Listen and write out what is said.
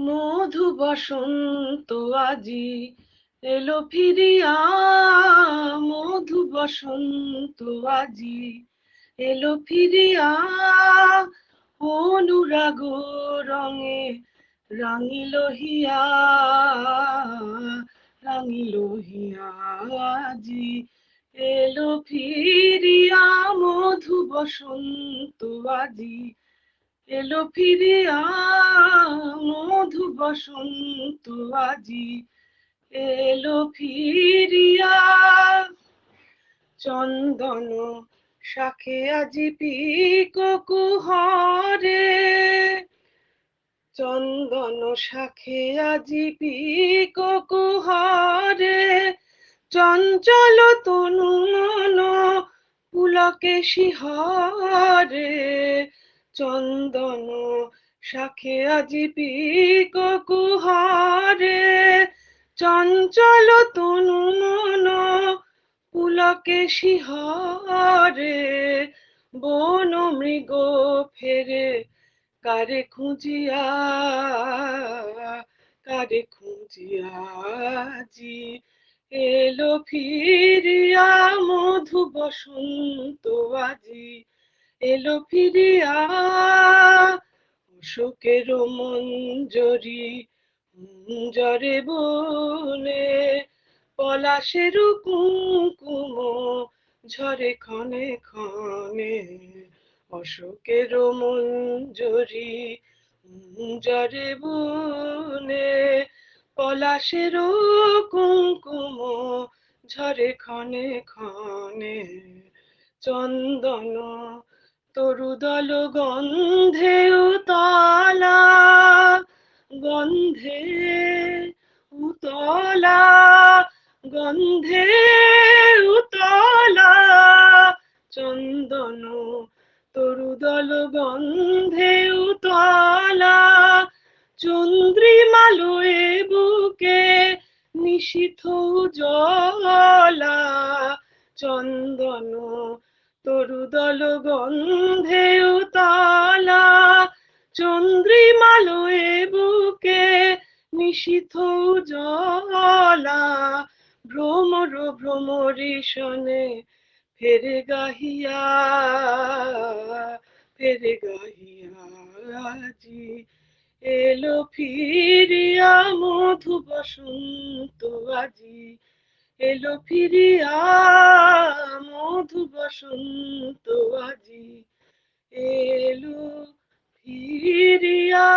মধু বসন্ত আজি এলো ফিরিয়া, মধু বসন্ত আজি এলো ফিরিয়া, অনুরাগ রঙে রাঙিল হিয়া, রাঙিল হিয়া আজি এলো ফিরিয়া, মধু বসন্ত আজি এলো ফিরিয়া, মধু বসন্ত আজি এলো ফিরিয়া। চন্দন শাখে আজি পিকো কুহরে, চন্দন শাখে আজি পিকো কুহরে, চঞ্চল তনু মন পুলকে শিহরে, চন্দন শাখে আজি পিকো কুহরে, চঞ্চল তনু মন পুলকে শিহরে, বন মৃগ ফেরে কারে খুঁজিয়া, কারে খুঁজিয়া আজি এলো ফিরিয়া, মধু বসন্ত আজি এলো ফিরিয়া। অশোকের মঞ্জরি জরে বনে, পলাশের কুঙ্কুম ঝরে ক্ষণে ক্ষণে, অশোকের মঞ্জরি জরে বনে, পলাশের কুঙ্কুম ঝরে ক্ষণে ক্ষণে, চন্দন তরুদল গন্ধে উতলা, গন্ধে উতলা, গন্ধে উতলা, চন্দন তরুদল গন্ধে উতলা, চন্দ্রিমালয়ে বুকে নিশীথ উজালা, চন্দন তরুদল গন্ধে উতলা, চন্দ্রিমালয়ে বুকে নিশীথ উজালা, ভ্রমর ভ্রমরি শোনে ফেরে গাহিয়া, ফেরে গাহিয়া আজি এলো ফিরিয়া, মধু বসন্ত আজি এলো ফিরিয়া, মধু বসন্ত আজি এলো ফিরিয়া।